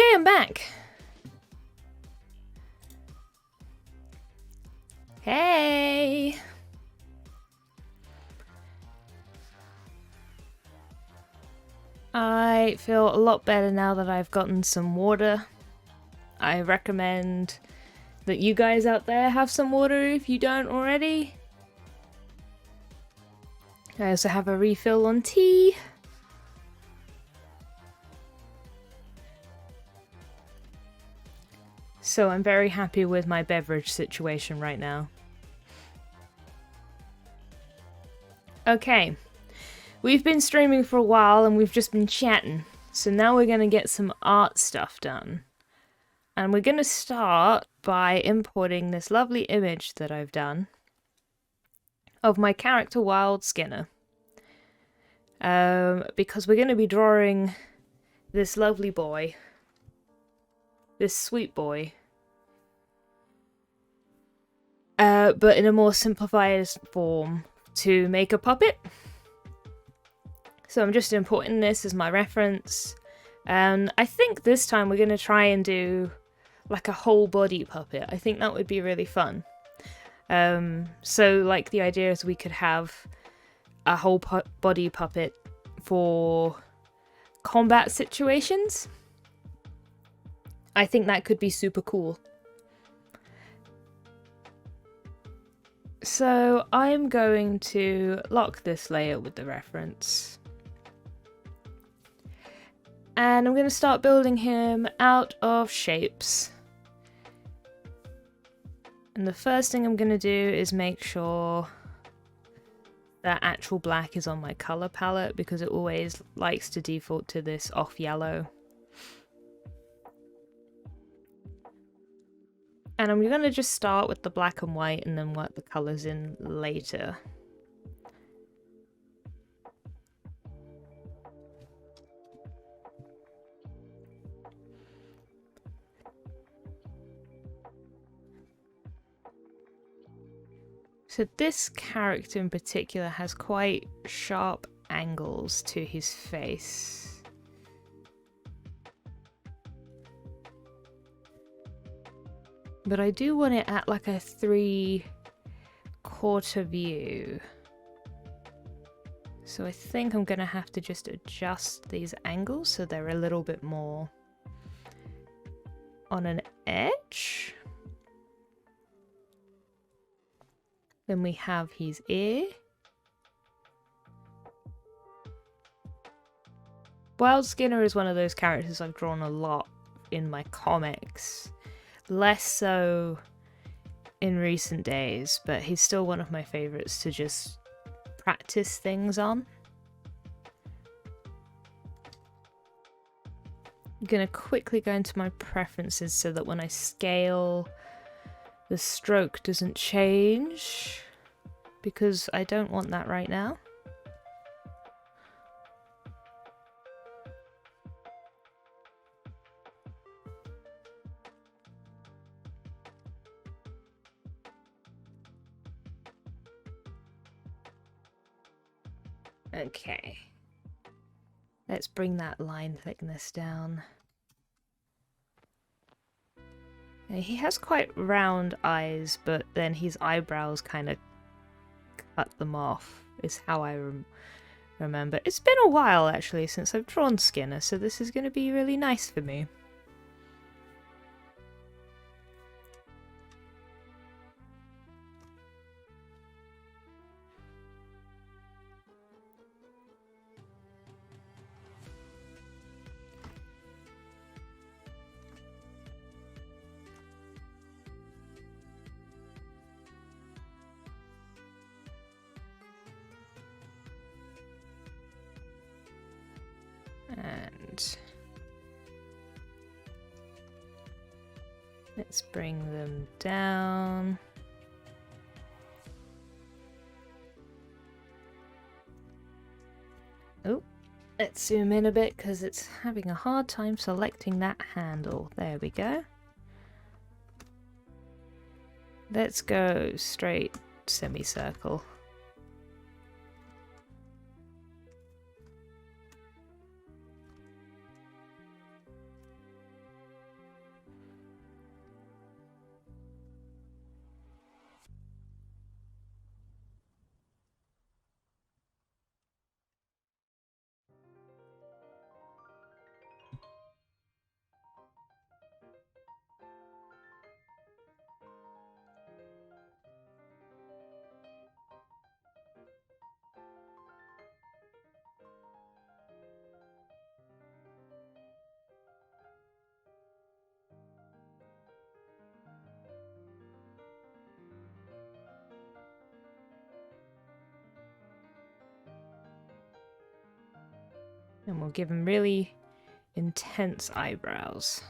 Okay, I'm back. Hey! I feel a lot better now that I've gotten some water. I recommend that you guys out there have some water if you don't already. I also have a refill on tea. So I'm very happy with my beverage situation right now. Okay, we've been streaming for a while and we've just been chatting. So now we're going to get some art stuff done. And we're going to start by importing this lovely image that I've done of my character Wild Skinner. Because we're going to be drawing this lovely boy. This sweet boy. But in a more simplified form to make a puppet. So I'm just importing this as my reference. And I think this time we're going to try and do like a whole body puppet. I think that would be really fun. So like the idea is we could have a whole body puppet for combat situations. I think that could be super cool. So I'm going to lock this layer with the reference. And I'm going to start building him out of shapes. And the first thing I'm going to do is make sure that actual black is on my color palette because it always likes to default to this off yellow. And I'm going to just start with the black and white and then work the colors in later. So this character in particular has quite sharp angles to his face. But I do want it at like a 3/4 view. So I think I'm gonna have to just adjust these angles so they're a little bit more on an edge. Then we have his ear. Wild Skinner is one of those characters I've drawn a lot in my comics. Less so in recent days, but he's still one of my favorites to just practice things on. I'm gonna quickly go into my preferences so that when I scale, the stroke doesn't change, because I don't want that right now. Okay. Let's bring that line thickness down. He has quite round eyes, but then his eyebrows kind of cut them off, is how I remember. It's been a while, actually, since I've drawn Skinner, so this is going to be really nice for me. And let's bring them down. Oh, let's zoom in a bit because it's having a hard time selecting that handle. There we go. Let's go straight semicircle. And we'll give him really intense eyebrows.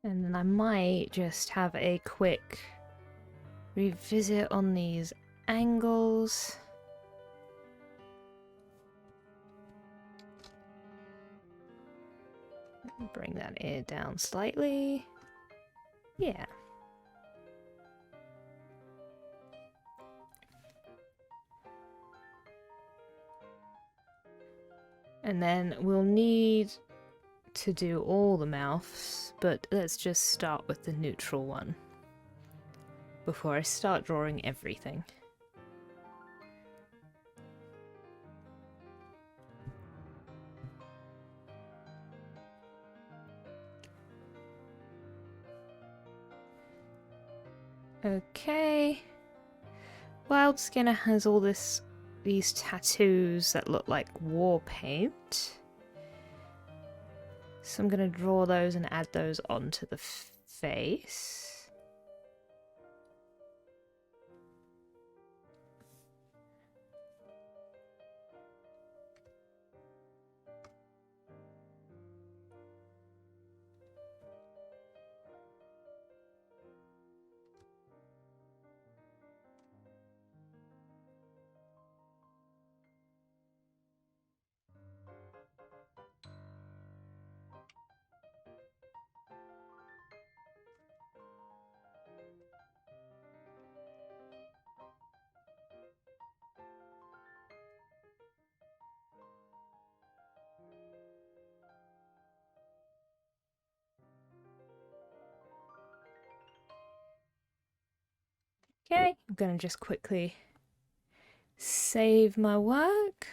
And then I might just have a quick revisit on these angles. Bring that ear down slightly. Yeah. And then we'll need to do all the mouths, but let's just start with the neutral one before I start drawing everything. Okay. Wild Skinner has all these tattoos that look like war paint. So I'm going to draw those and add those onto the face. Okay, I'm going to just quickly save my work.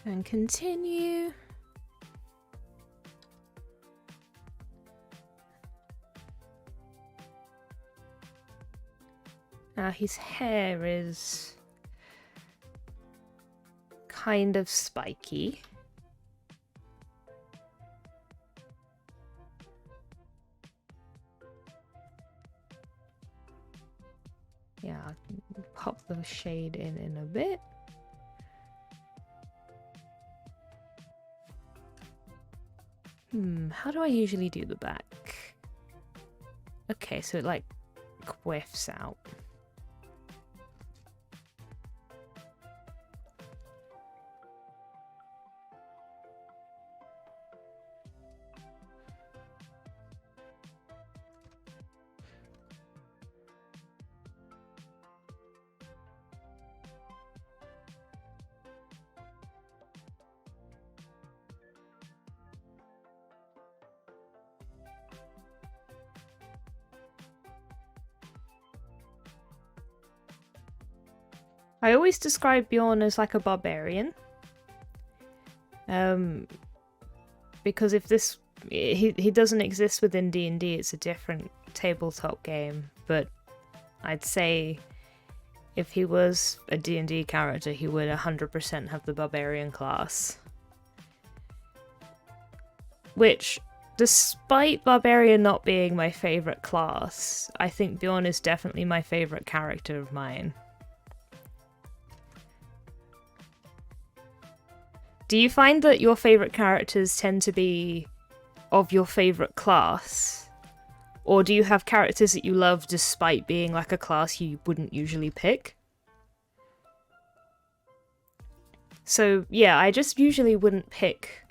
And continue. Now his hair is kind of spiky. Yeah, I'll pop the shade in a bit. How do I usually do the back? Okay, so it like quiffs out. I always describe Bjorn as like a barbarian. Because if this... He doesn't exist within D&D, it's a different tabletop game, but I'd say if he was a D&D character, he would 100% have the barbarian class. Which, despite barbarian not being my favourite class, I think Bjorn is definitely my favourite character of mine. Do you find that your favourite characters tend to be of your favourite class? Or do you have characters that you love despite being like a class you wouldn't usually pick? So yeah, I just usually wouldn't pick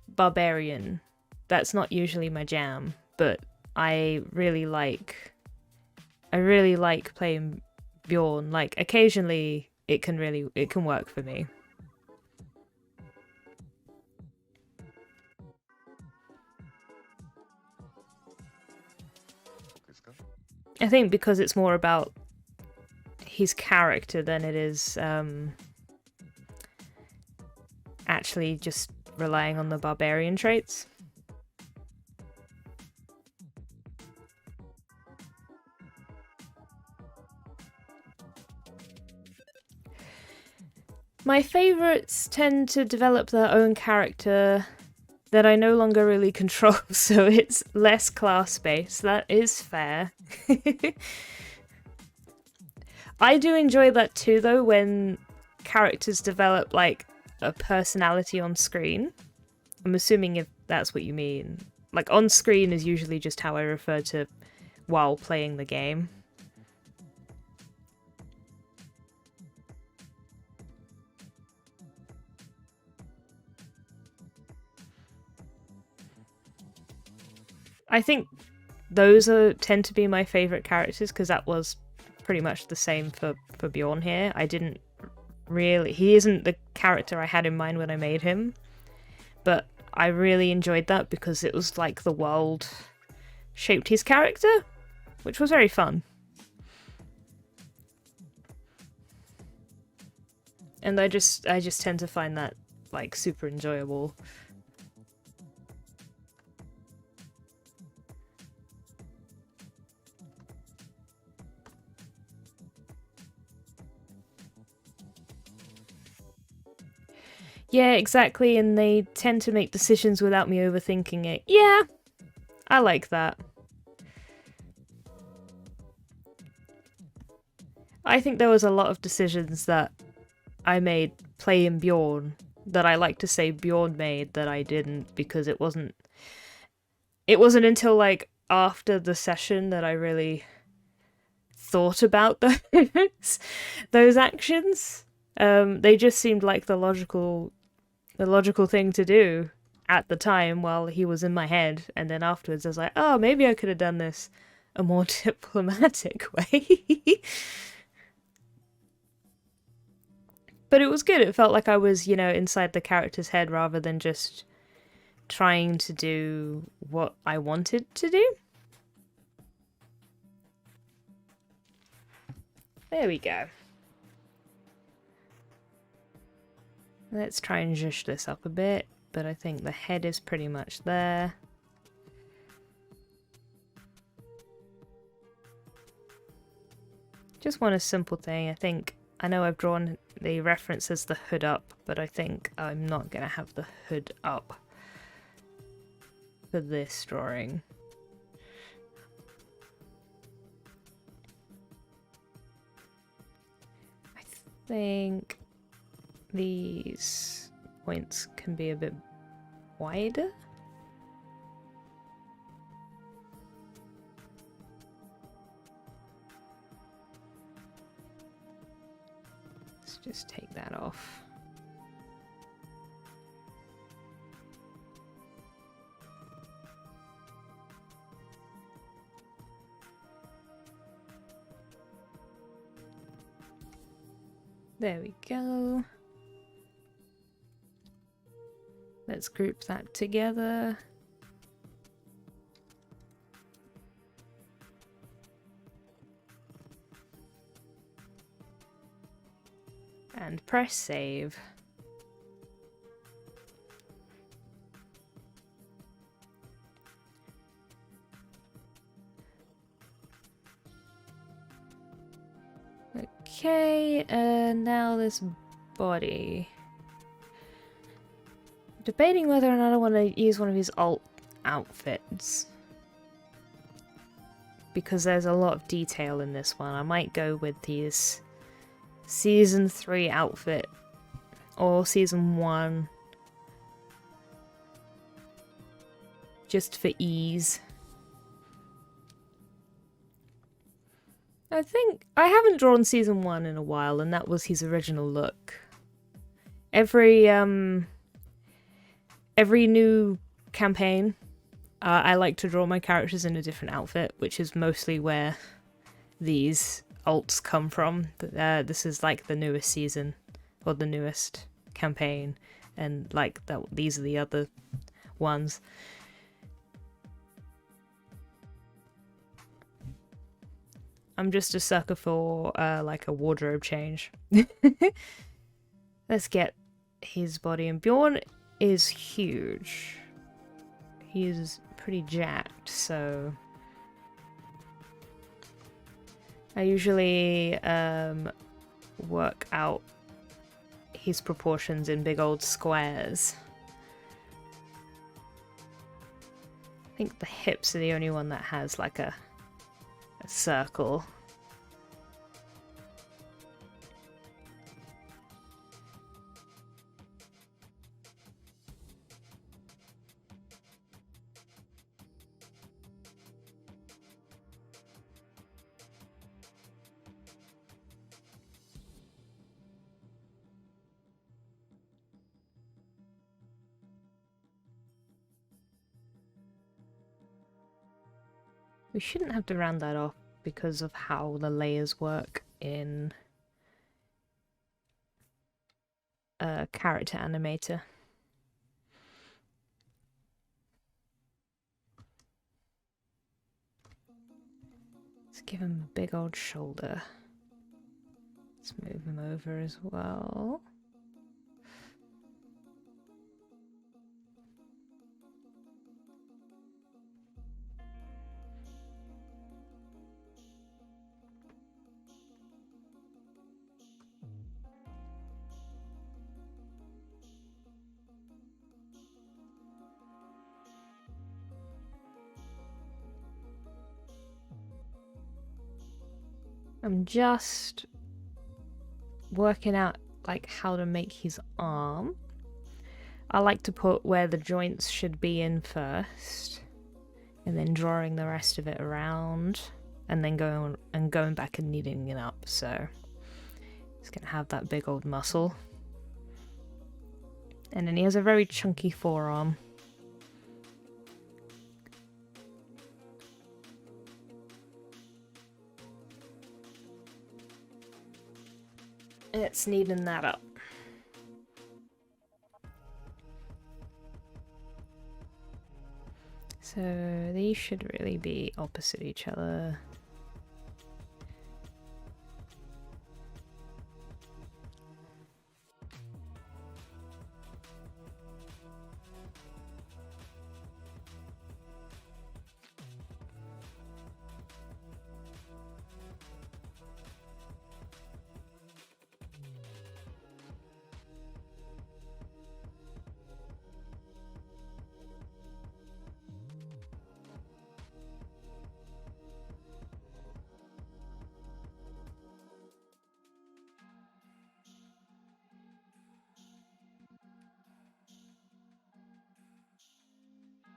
barbarian. That's not usually my jam, but I really like playing Bjorn. Like occasionally it can work for me. I think because it's more about his character than it is actually just relying on the barbarian traits. My favourites tend to develop their own character that I no longer really control, so it's less class-based. That is fair. I do enjoy that too, though, when characters develop, like, a personality on screen. I'm assuming if that's what you mean. Like, on screen is usually just how I refer to while playing the game. I think those tend to be my favourite characters, because that was pretty much the same for Bjorn here. I didn't really... He isn't the character I had in mind when I made him, but I really enjoyed that because it was like the world shaped his character, which was very fun. And I just tend to find that, like, super enjoyable. Yeah, exactly, and they tend to make decisions without me overthinking it. Yeah, I like that. I think there was a lot of decisions that I made playing Bjorn that I like to say Bjorn made that I didn't, because it wasn't until, like, after the session that I really thought about those actions. They just seemed like the logical thing to do at the time while he was in my head, and then afterwards I was like, oh, maybe I could have done this a more diplomatic way. But it was good. It felt like I was, you know, inside the character's head rather than just trying to do what I wanted to do. There we go. Let's try and zhush this up a bit, but I think the head is pretty much there. Just want a simple thing. I know I've drawn the reference as the hood up, but I think I'm not going to have the hood up for this drawing. I think these points can be a bit wider. Let's just take that off. There we go. Let's group that together. And press save. Okay, now this body. Debating whether or not I want to use one of his alt outfits, because there's a lot of detail in this one. I might go with his Season 3 outfit or Season 1, just for ease. I think I haven't drawn Season 1 in a while, and that was his original look. Every new campaign, I like to draw my characters in a different outfit, which is mostly where these alts come from. This is like the newest season, or the newest campaign, and like that. These are the other ones. I'm just a sucker for like a wardrobe change. Let's get his body, and Bjorn is huge. He is pretty jacked, so I usually work out his proportions in big old squares. I think the hips are the only one that has like a circle. We shouldn't have to round that off because of how the layers work in Character Animator. Let's give him a big old shoulder. Let's move him over as well. I'm just working out like how to make his arm. I like to put where the joints should be in first, and then drawing the rest of it around, and then going back and kneading it up. So he's gonna have that big old muscle, and then he has a very chunky forearm. It's kneading that up. So these should really be opposite each other.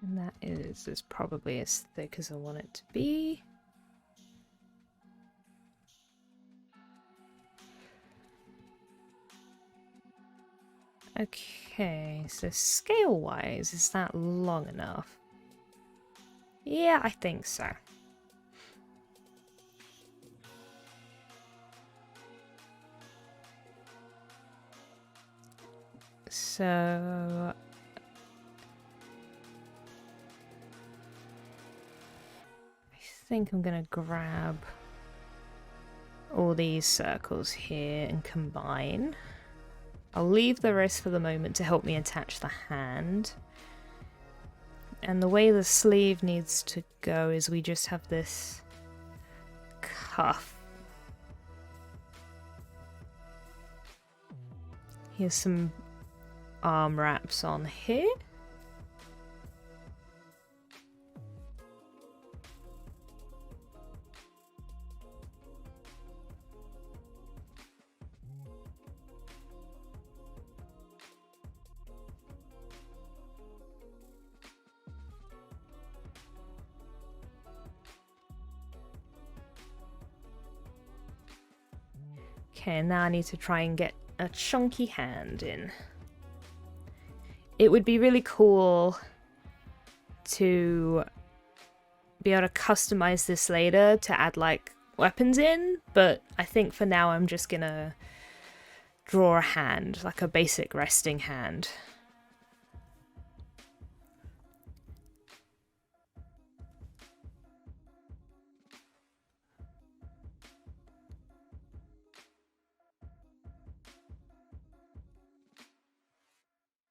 And that is probably as thick as I want it to be. Okay, so scale-wise, is that long enough? Yeah, I think so. So I think I'm gonna grab all these circles here and combine. I'll leave the rest for the moment to help me attach the hand. And the way the sleeve needs to go is we just have this cuff. Here's some arm wraps on here. Okay, now I need to try and get a chunky hand in. It would be really cool to be able to customize this later to add like weapons in, but I think for now I'm just gonna draw a hand, like a basic resting hand.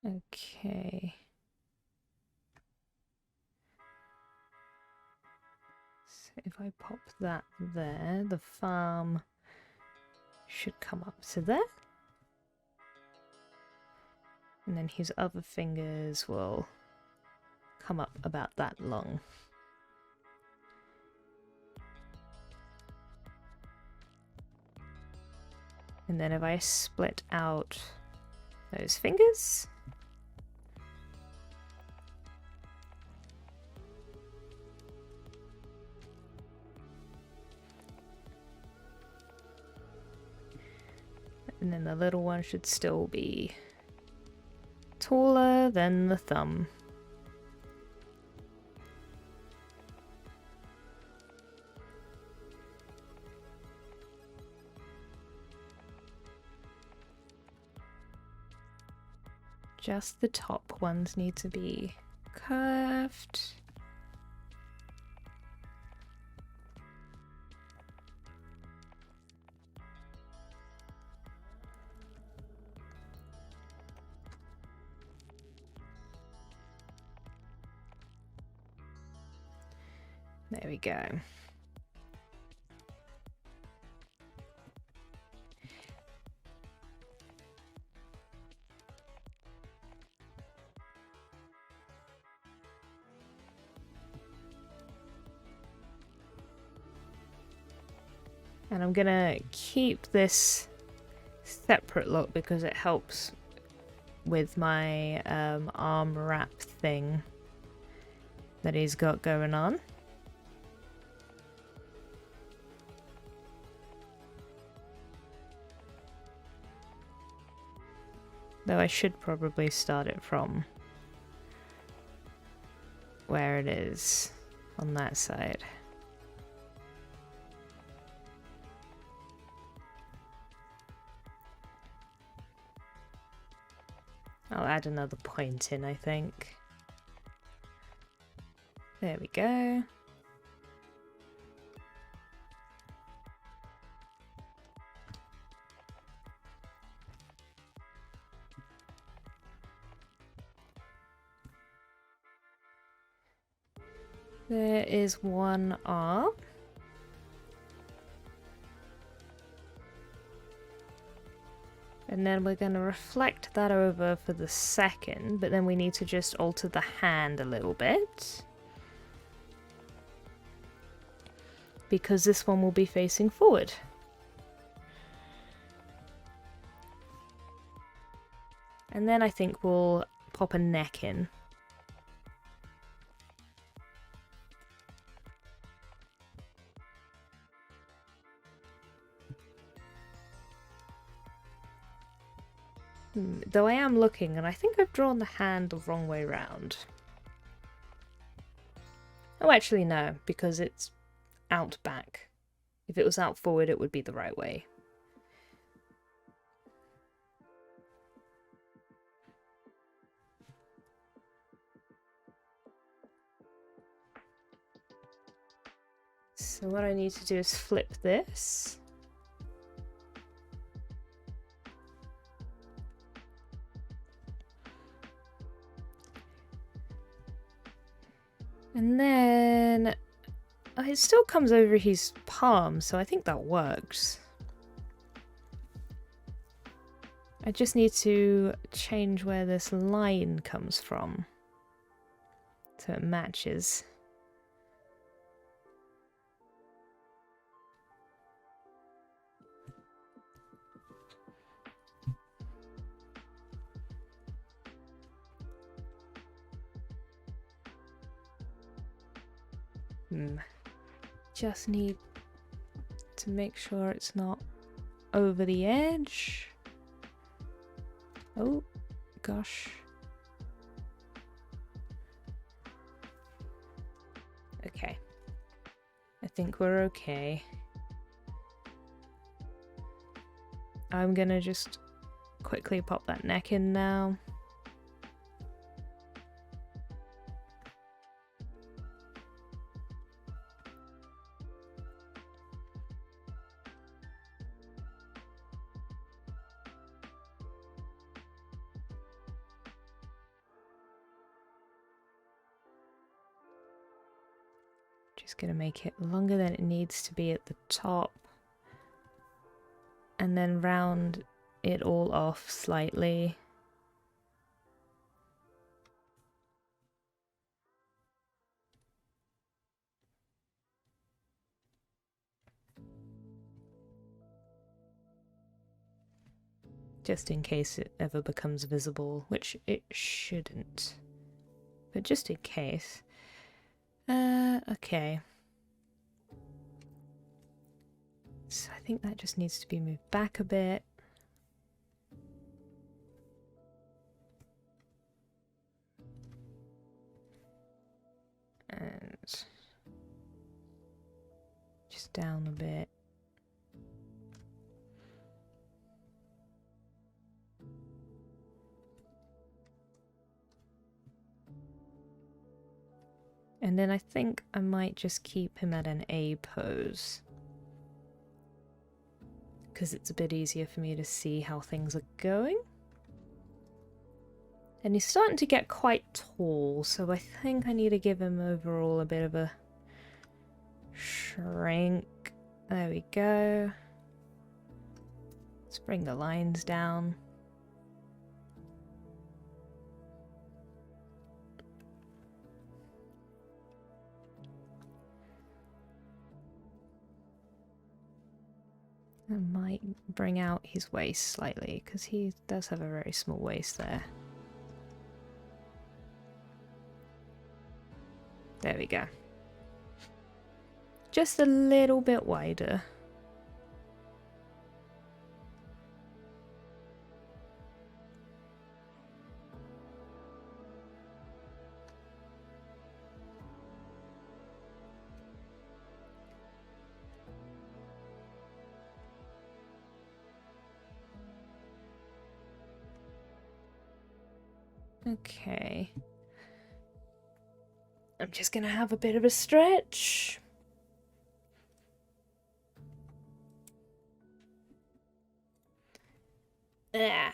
Okay. So if I pop that there, the farm should come up to there. And then his other fingers will come up about that long. And then if I split out those fingers, and then the little one should still be taller than the thumb. Just the top ones need to be curved. There we go. And I'm gonna keep this separate look because it helps with my arm wrap thing that he's got going on. Though I should probably start it from where it is on that side. I'll add another point in, I think. There we go. There is one arm. And then we're going to reflect that over for the second, but then we need to just alter the hand a little bit. Because this one will be facing forward. And then I think we'll pop a neck in. Though I am looking, and I think I've drawn the hand the wrong way round. Oh, actually no, because it's out back. If it was out forward, it would be the right way. So what I need to do is flip this. And then it still comes over his palm, so I think that works. I just need to change where this line comes from so it matches. Just need to make sure it's not over the edge. Oh, gosh. Okay. I think we're okay. I'm gonna just quickly pop that neck in now. Just gonna make it longer than it needs to be at the top. And then round it all off slightly. Just in case it ever becomes visible, which it shouldn't. But just in case. Okay. So I think that just needs to be moved back a bit. And just down a bit. And then I think I might just keep him at an A pose, because it's a bit easier for me to see how things are going. And he's starting to get quite tall, so I think I need to give him overall a bit of a shrink. There we go. Let's bring the lines down. I might bring out his waist slightly, because he does have a very small waist there. There we go. Just a little bit wider. Okay. I'm just gonna have a bit of a stretch. Ah.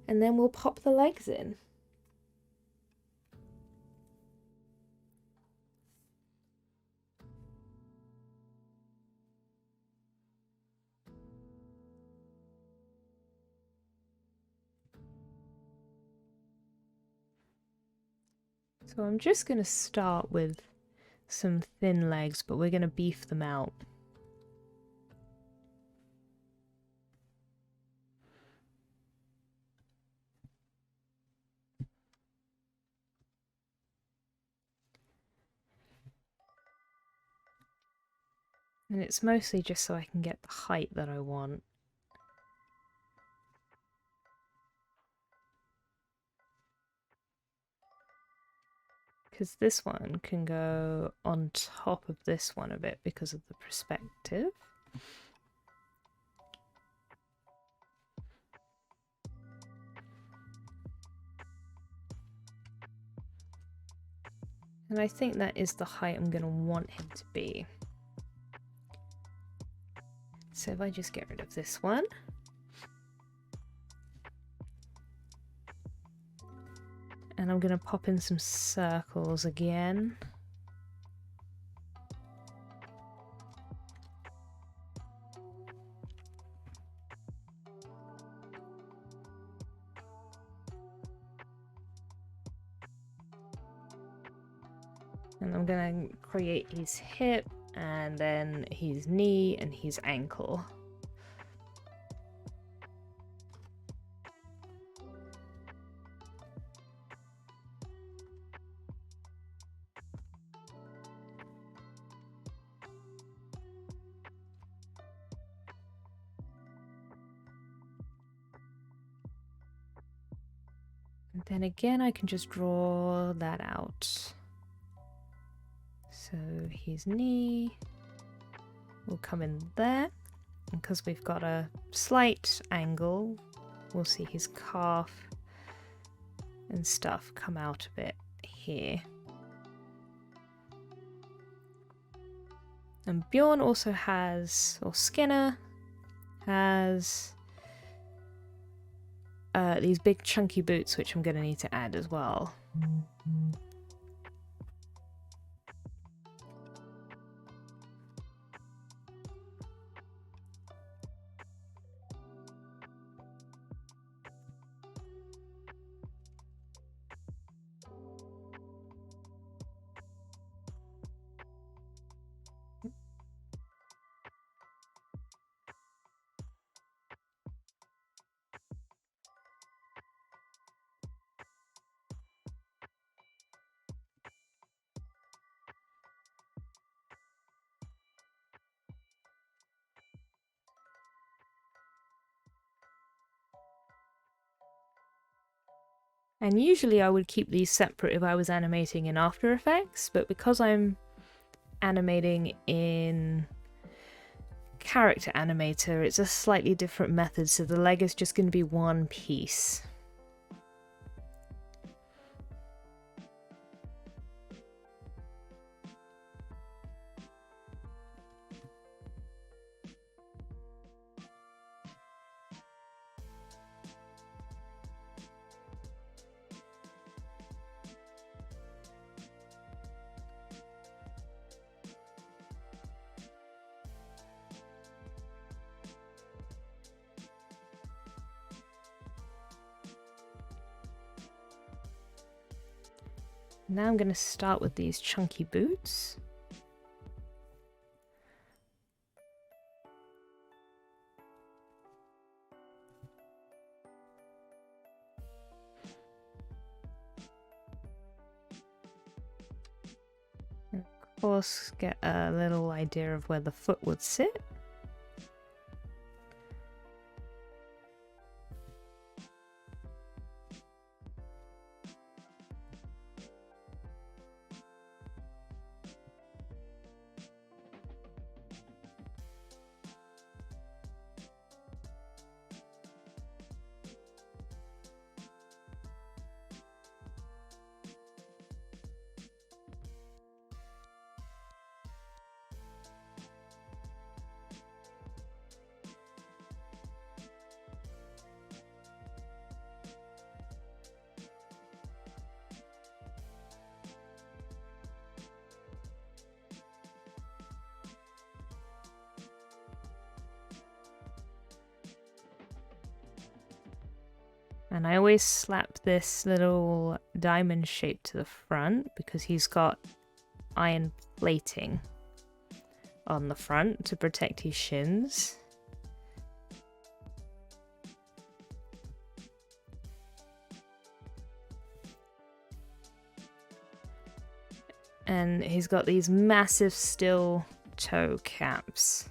And then we'll pop the legs in. So I'm just going to start with some thin legs, but we're going to beef them out. And it's mostly just so I can get the height that I want. Because this one can go on top of this one a bit because of the perspective. And I think that is the height I'm going to want him to be. So if I just get rid of this one. And I'm going to pop in some circles again. And I'm going to create his hip, and then his knee, and his ankle. And then again, I can just draw that out. So his knee will come in there, and because we've got a slight angle, we'll see his calf and stuff come out a bit here. And Bjorn also has, or Skinner has, these big chunky boots, which I'm going to need to add as well. And usually I would keep these separate if I was animating in After Effects, but because I'm animating in Character Animator, it's a slightly different method, so the leg is just going to be one piece. Now I'm going to start with these chunky boots. And of course, get a little idea of where the foot would sit. And I always slap this little diamond shape to the front because he's got iron plating on the front to protect his shins. And he's got these massive steel toe caps.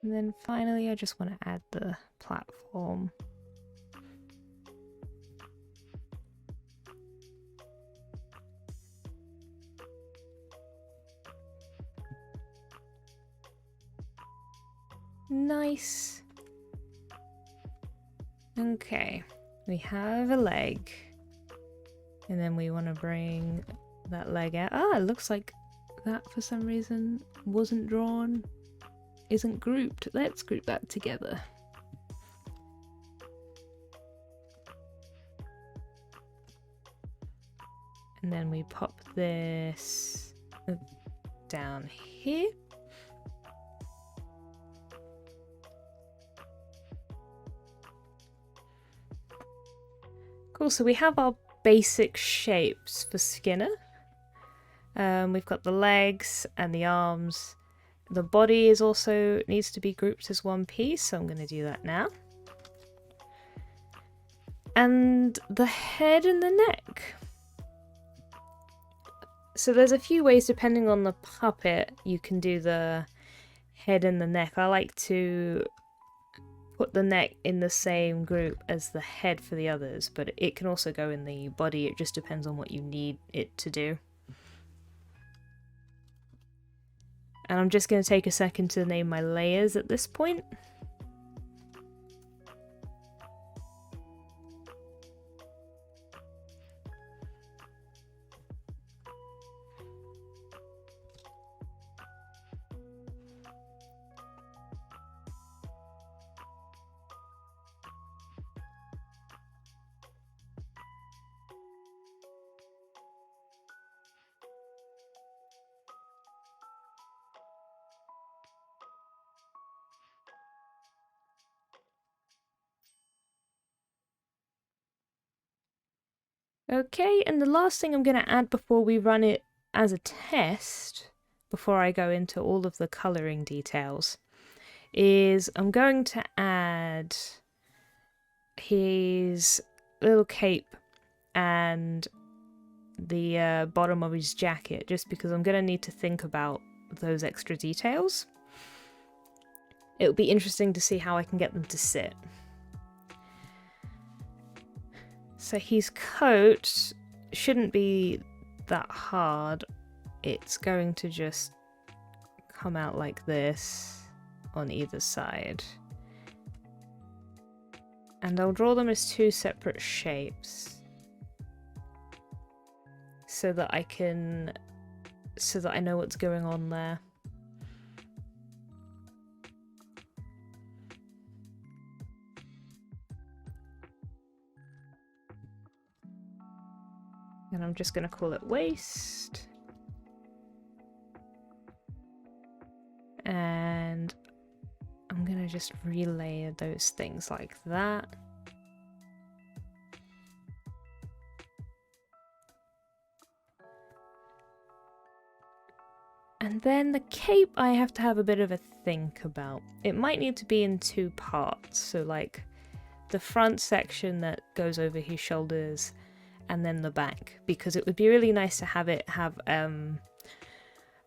And then finally, I just want to add the platform. Nice. Okay, we have a leg. And then we want to bring that leg out. Ah, it looks like that for some reason wasn't drawn. Isn't grouped. Let's group that together. And then we pop this down here. Cool, so we have our basic shapes for Skinner. We've got the legs and the arms. The body is also needs to be grouped as one piece, so I'm going to do that now. And the head and the neck. So there's a few ways, depending on the puppet, you can do the head and the neck. I like to put the neck in the same group as the head for the others, but it can also go in the body. It just depends on what you need it to do. And I'm just going to take a second to name my layers at this point. Okay, and the last thing I'm going to add before we run it as a test, before I go into all of the colouring details, is I'm going to add his little cape and the bottom of his jacket, just because I'm going to need to think about those extra details. It would be interesting to see how I can get them to sit. So his coat shouldn't be that hard. It's going to just come out like this on either side. And I'll draw them as two separate shapes so that I know what's going on there. And I'm just going to call it waist. And I'm going to just relayer those things like that. And then the cape I have to have a bit of a think about. It might need to be in two parts. So like the front section that goes over his shoulders and then the back, because it would be really nice to have it have a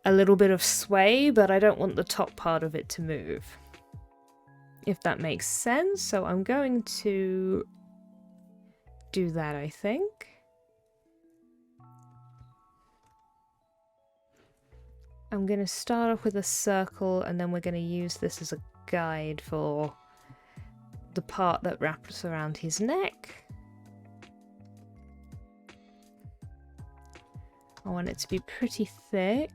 little bit of sway, but I don't want the top part of it to move, if that makes sense. So I'm going to do that, I think. I'm going to start off with a circle, and then we're going to use this as a guide for the part that wraps around his neck. I want it to be pretty thick.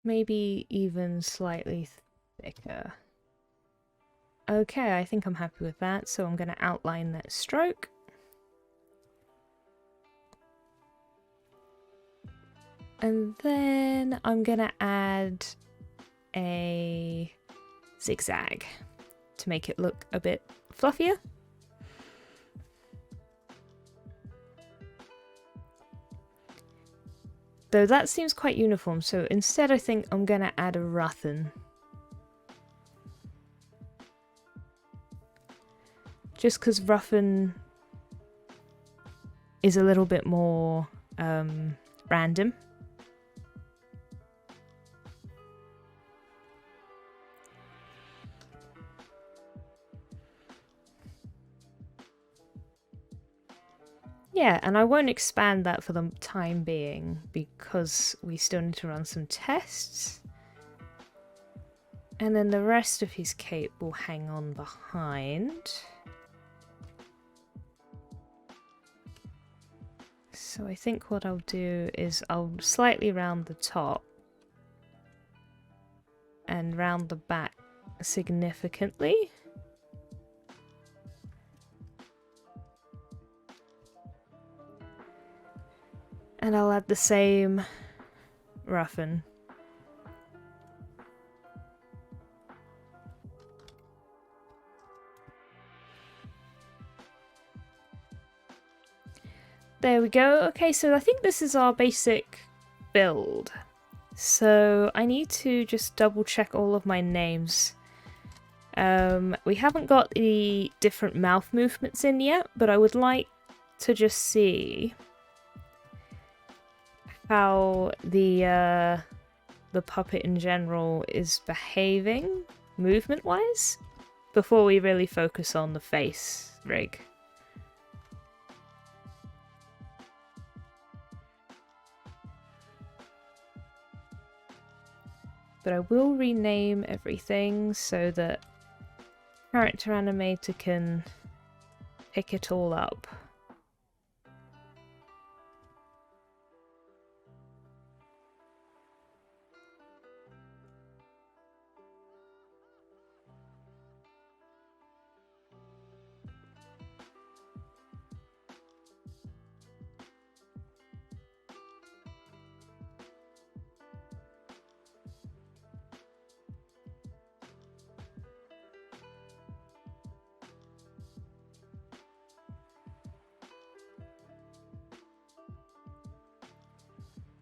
Maybe even slightly thicker. Okay, I think I'm happy with that, so I'm going to outline that stroke. And then I'm going to add a zigzag to make it look a bit fluffier. Though that seems quite uniform, so instead I think I'm going to add a roughen. Just because roughen is a little bit more random. Yeah, and I won't expand that for the time being because we still need to run some tests. And then the rest of his cape will hang on behind. So I think what I'll do is I'll slightly round the top and round the back significantly. And I'll add the same roughen. There we go. Okay, so I think this is our basic build. So I need to just double check all of my names. We haven't got the different mouth movements in yet, but I would like to just see how the puppet in general is behaving movement-wise before we really focus on the face rig. But I will rename everything so that Character Animator can pick it all up.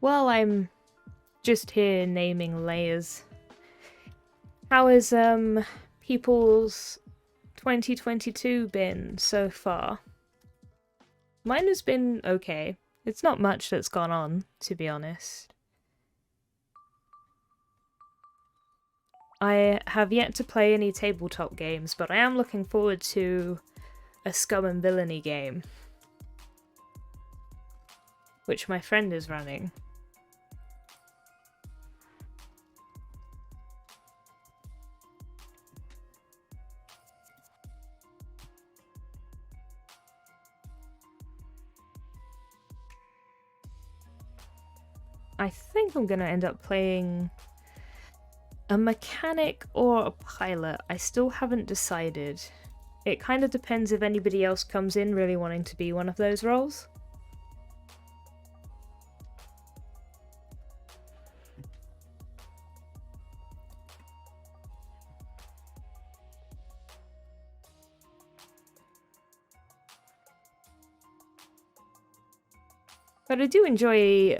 while I'm just here naming layers, how has people's 2022 been so far? Mine has been okay. It's not much that's gone on, to be honest. I have yet to play any tabletop games, but I am looking forward to a Scum and Villainy game, which my friend is running. I think I'm gonna end up playing a mechanic or a pilot. I still haven't decided. It kind of depends if anybody else comes in really wanting to be one of those roles. But I do enjoy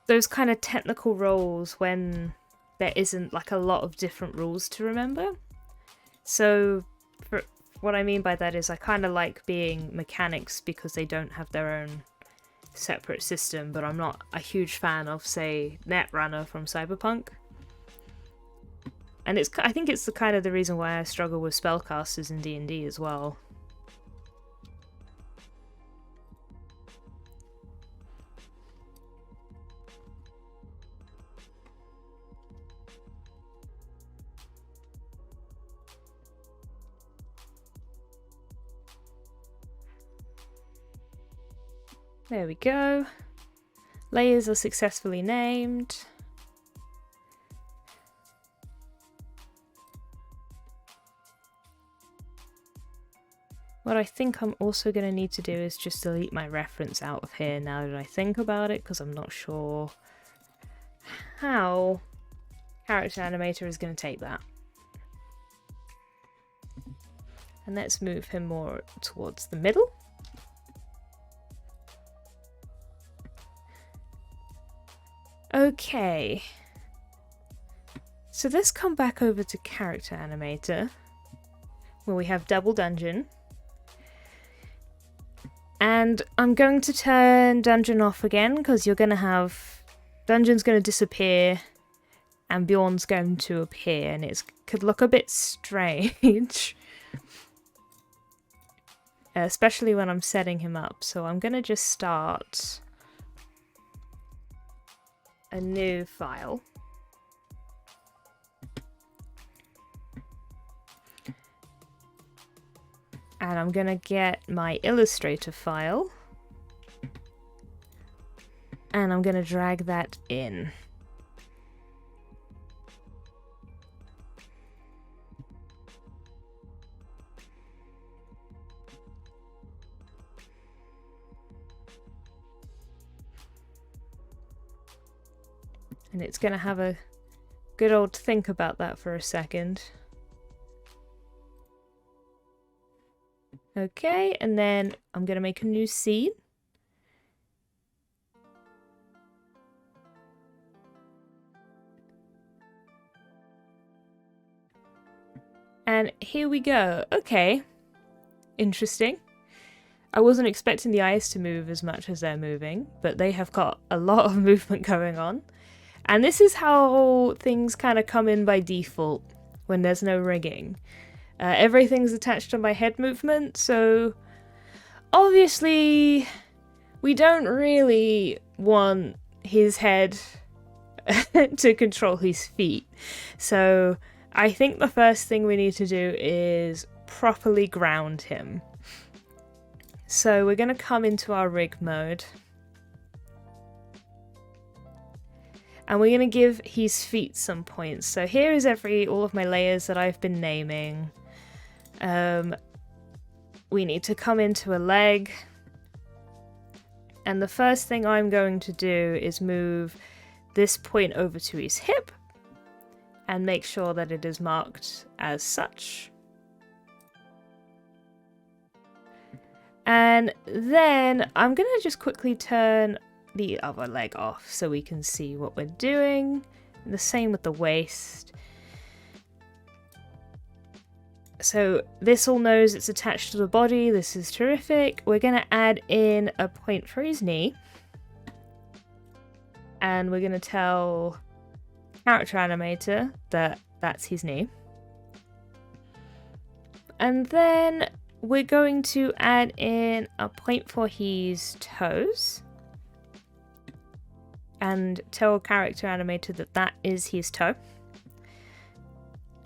those kind of technical roles when there isn't like a lot of different rules to remember. So what I mean by that is I kind of like being mechanics because they don't have their own separate system, but I'm not a huge fan of, say, Netrunner from Cyberpunk. And I think it's the kind of the reason why I struggle with spellcasters in D&D as well. There we go. Layers are successfully named. What I think I'm also going to need to do is just delete my reference out of here now that I think about it, because I'm not sure how Character Animator is going to take that. And let's move him more towards the middle. Okay, so let's come back over to Character Animator, where we have Double Dungeon. And I'm going to turn Dungeon off again, because you're going to have... Dungeon's going to disappear, and Bjorn's going to appear, and it could look a bit strange. Especially when I'm setting him up, so I'm going to just start a new file. And I'm gonna get my Illustrator file. And I'm gonna drag that in. And it's going to have a good old think about that for a second. Okay, and then I'm going to make a new scene. And here we go. Okay, interesting. I wasn't expecting the eyes to move as much as they're moving, but they have got a lot of movement going on. And this is how things kind of come in by default when there's no rigging. Everything's attached to my head movement, so obviously we don't really want his head to control his feet. So I think the first thing we need to do is properly ground him. So we're going to come into our rig mode. And we're going to give his feet some points. So here is all of my layers that I've been naming. We need to come into a leg. And the first thing I'm going to do is move this point over to his hip. And make sure that it is marked as such. And then I'm going to just quickly turn the other leg off so we can see what we're doing. And the same with the waist. So this all knows it's attached to the body. This is terrific. We're going to add in a point for his knee. And we're going to tell Character Animator that that's his knee. And then we're going to add in a point for his toes. And tell Character Animator that that is his toe.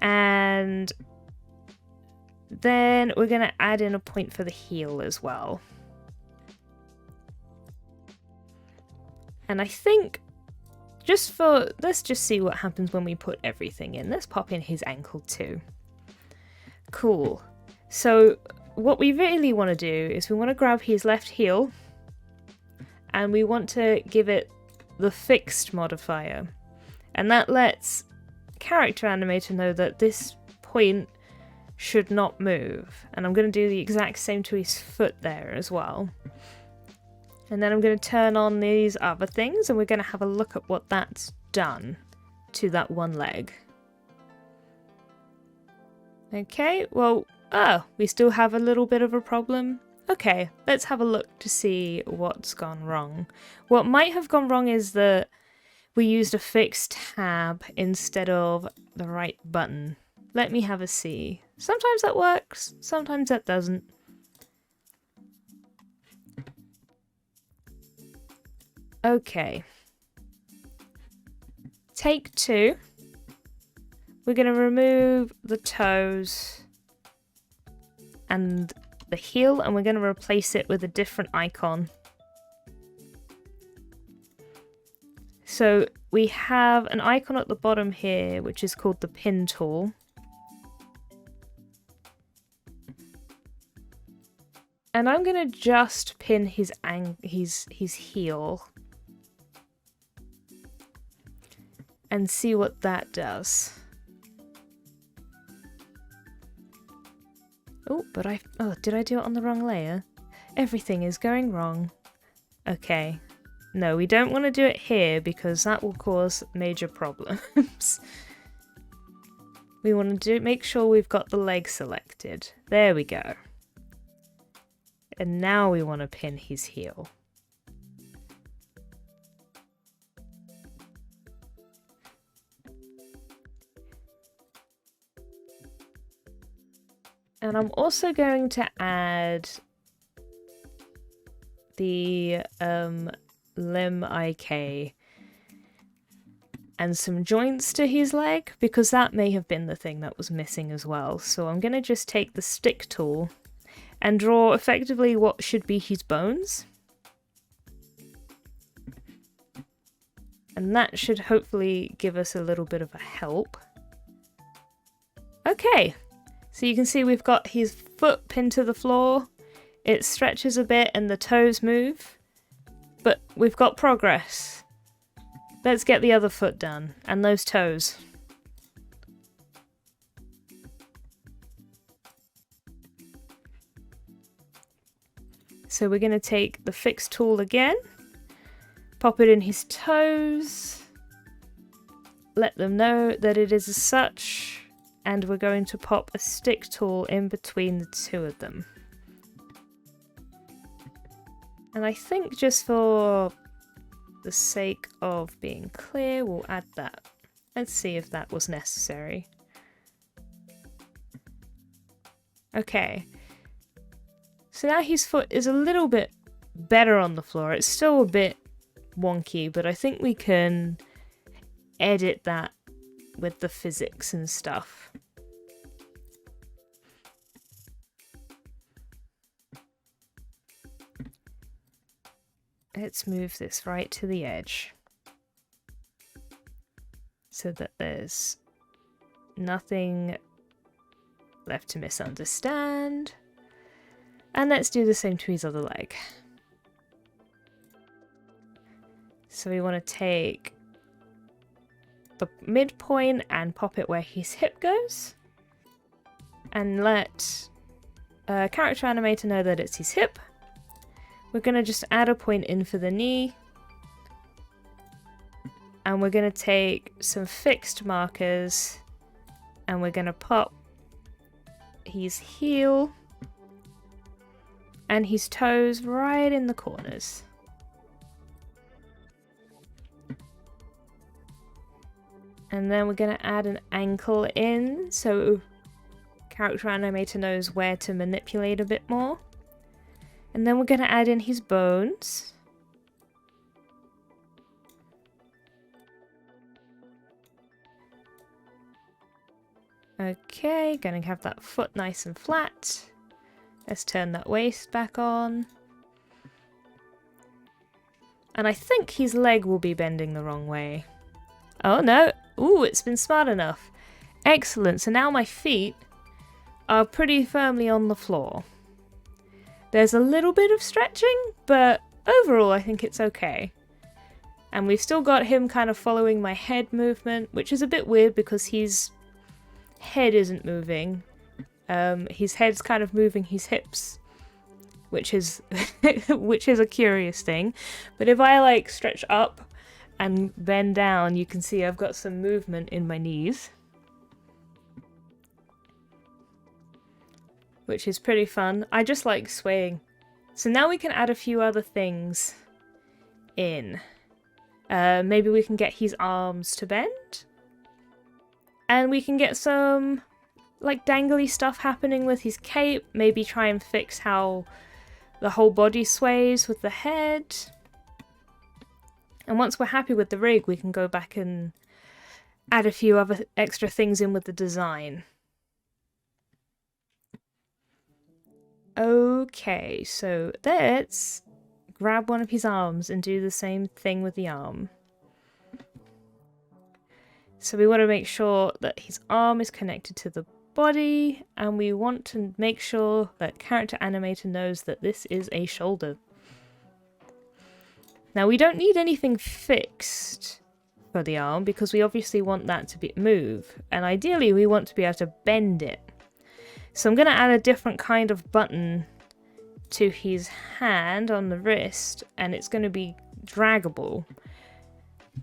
And then we're going to add in a point for the heel as well. And I think let's just see what happens when we put everything in. Let's pop in his ankle too. Cool. So what we really want to do is we want to grab his left heel and we want to give it the fixed modifier. And that lets Character Animator know that this point should not move. And I'm going to do the exact same to his foot there as well. And then I'm going to turn on these other things and we're going to have a look at what that's done to that one leg. Okay, well, we still have a little bit of a problem. Okay, let's have a look to see what's gone wrong. What might have gone wrong is that we used a fixed tab instead of the right button. Let me have a see. Sometimes that works, sometimes that doesn't. Okay. Take 2. We're going to remove the toes and the heel, and we're going to replace it with a different icon. So we have an icon at the bottom here, which is called the pin tool. And I'm going to just pin his heel and see what that does. Oh, but did I do it on the wrong layer? Everything is going wrong. Okay. No, we don't want to do it here because that will cause major problems. We want to make sure we've got the leg selected. There we go. And now we want to pin his heel. And I'm also going to add the limb IK and some joints to his leg, because that may have been the thing that was missing as well. So I'm going to just take the stick tool and draw effectively what should be his bones. And that should hopefully give us a little bit of a help. Okay. So you can see we've got his foot pinned to the floor, it stretches a bit and the toes move, but we've got progress. Let's get the other foot done, and those toes. So we're going to take the fix tool again, pop it in his toes, let them know that it is as such, and we're going to pop a stick tool in between the two of them. And I think just for the sake of being clear, we'll add that. Let's see if that was necessary. Okay. So now his foot is a little bit better on the floor. It's still a bit wonky, but I think we can edit that with the physics and stuff. Let's move this right to the edge so that there's nothing left to misunderstand. And let's do the same to his other leg. So we want to take the midpoint and pop it where his hip goes, and let Character Animator know that it's his hip. We're going to just add a point in for the knee, and we're going to take some fixed markers and we're going to pop his heel and his toes right in the corners. And then we're going to add an ankle in so Character Animator knows where to manipulate a bit more. And then we're going to add in his bones. Okay, gonna have that foot nice and flat. Let's turn that waist back on. And I think his leg will be bending the wrong way. Oh no! Ooh, it's been smart enough. Excellent, so now my feet are pretty firmly on the floor. There's a little bit of stretching, but overall I think it's okay. And we've still got him kind of following my head movement, which is a bit weird because his head isn't moving. His head's kind of moving his hips, which is which is a curious thing. But if I like stretch up and bend down, you can see I've got some movement in my knees, which is pretty fun. I just like swaying. So now we can add a few other things in. Maybe we can get his arms to bend. And we can get some like dangly stuff happening with his cape. Maybe try and fix how the whole body sways with the head. And once we're happy with the rig, we can go back and add a few other extra things in with the design. Okay, so let's grab one of his arms and do the same thing with the arm. So we want to make sure that his arm is connected to the body, and we want to make sure that Character Animator knows that this is a shoulder. Now we don't need anything fixed for the arm because we obviously want that to move, and ideally we want to be able to bend it. So I'm going to add a different kind of button to his hand on the wrist, and it's going to be draggable.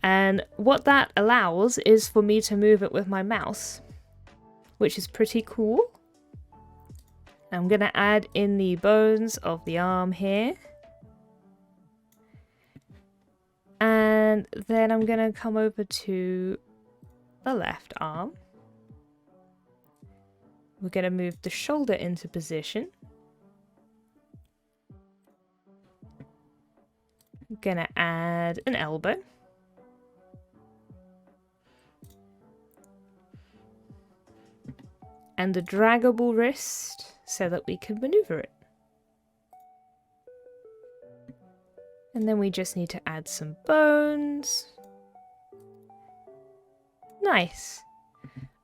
And what that allows is for me to move it with my mouse, which is pretty cool. I'm going to add in the bones of the arm here. And then I'm going to come over to the left arm. We're going to move the shoulder into position. I'm going to add an elbow. And a draggable wrist so that we can maneuver it. And then we just need to add some bones. Nice.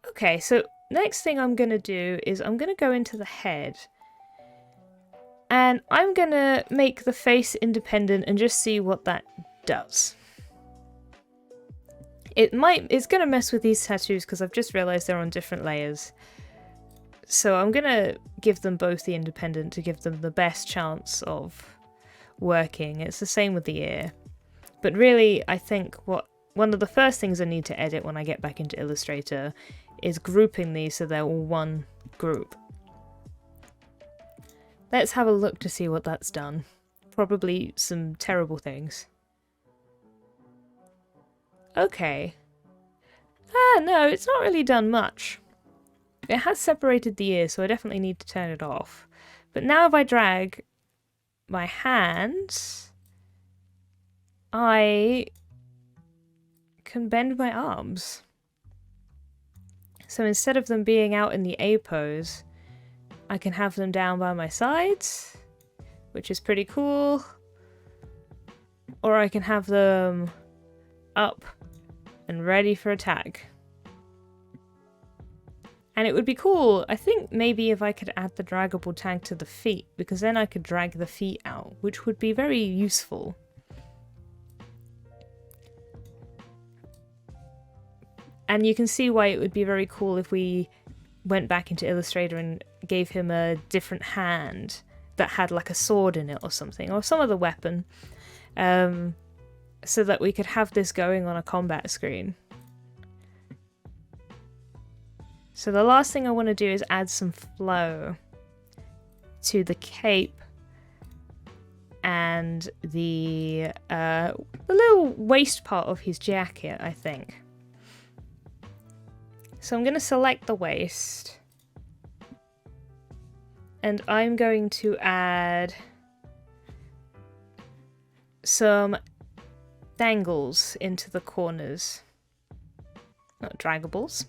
Okay, so next thing I'm going to do is I'm going to go into the head. And I'm going to make the face independent and just see what that does. It's going to mess with these tattoos because I've just realized they're on different layers. So I'm going to give them both the independent to give them the best chance of working. It's the same with the ear. But really, I think one of the first things I need to edit when I get back into Illustrator is grouping these so they're all one group. Let's have a look to see what that's done. Probably some terrible things. Okay. No, it's not really done much. It has separated the ear, so I definitely need to turn it off. But now if I drag my hands, I can bend my arms. So instead of them being out in the A pose, I can have them down by my sides, which is pretty cool. Or I can have them up and ready for attack. And it would be cool, I think maybe if I could add the draggable tag to the feet, because then I could drag the feet out, which would be very useful. And you can see why it would be very cool if we went back into Illustrator and gave him a different hand that had like a sword in it or something, or some other weapon. so that we could have this going on a combat screen. So the last thing I want to do is add some flow to the cape and the little waist part of his jacket, I think. So I'm going to select the waist, and I'm going to add some dangles into the corners. Not draggables.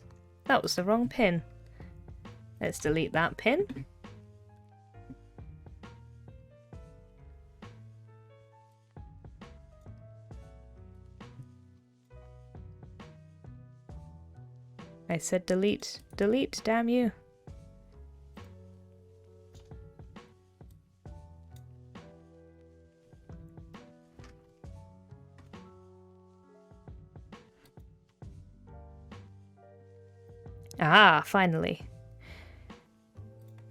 That was the wrong pin. Let's delete that pin. I said delete. Delete, damn you. Ah, finally.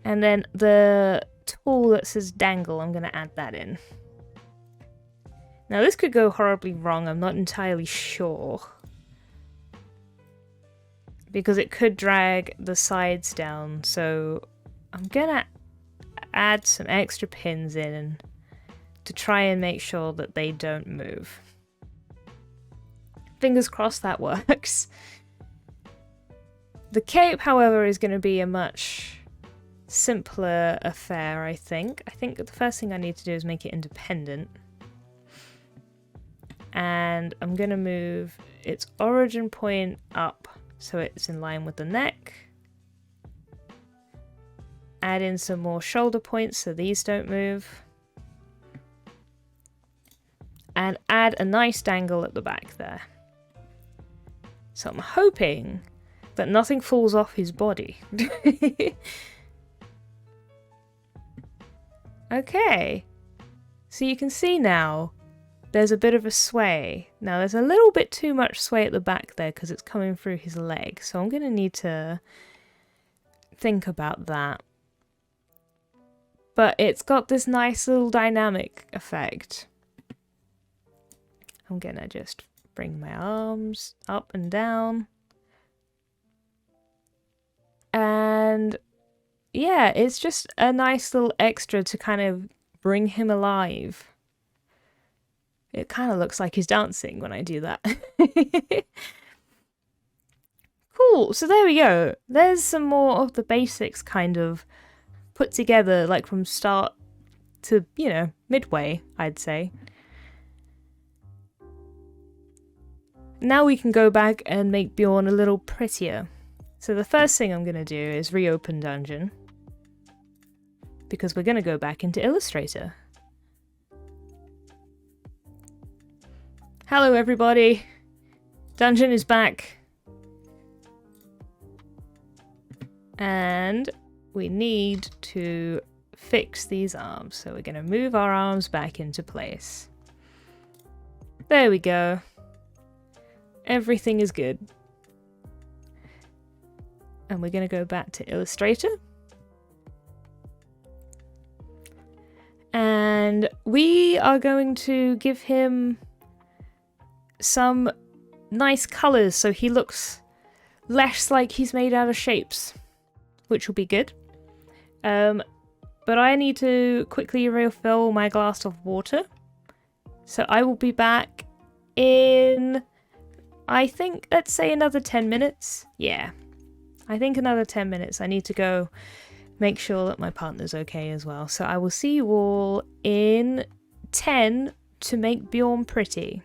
And then the tool that says dangle, I'm going to add that in. Now this could go horribly wrong, I'm not entirely sure. Because it could drag the sides down, so I'm going to add some extra pins in to try and make sure that they don't move. Fingers crossed that works. The cape, however, is going to be a much simpler affair, I think. I think the first thing I need to do is make it independent. And I'm going to move its origin point up so it's in line with the neck. Add in some more shoulder points so these don't move. And add a nice dangle at the back there. So I'm hoping that nothing falls off his body. Okay, so you can see now there's a bit of a sway. Now there's a little bit too much sway at the back there because it's coming through his leg, so I'm going to need to think about that. But it's got this nice little dynamic effect. I'm going to just bring my arms up and down. And yeah, it's just a nice little extra to kind of bring him alive. It kind of looks like he's dancing when I do that. Cool, so there we go. There's some more of the basics kind of put together, like from start to, you know, midway, I'd say. Now we can go back and make Bjorn a little prettier. So the first thing I'm going to do is reopen Dungeon, because we're going to go back into Illustrator. Hello everybody! Dungeon is back. And we need to fix these arms. So we're going to move our arms back into place. There we go. Everything is good. And we're going to go back to Illustrator. And we are going to give him some nice colours so he looks less like he's made out of shapes, which will be good. But I need to quickly refill my glass of water. So I will be back in, I think, let's say another 10 minutes. Yeah. I think another 10 minutes. I need to go make sure that my partner's okay as well. So I will see you all in 10 to make Bjorn pretty.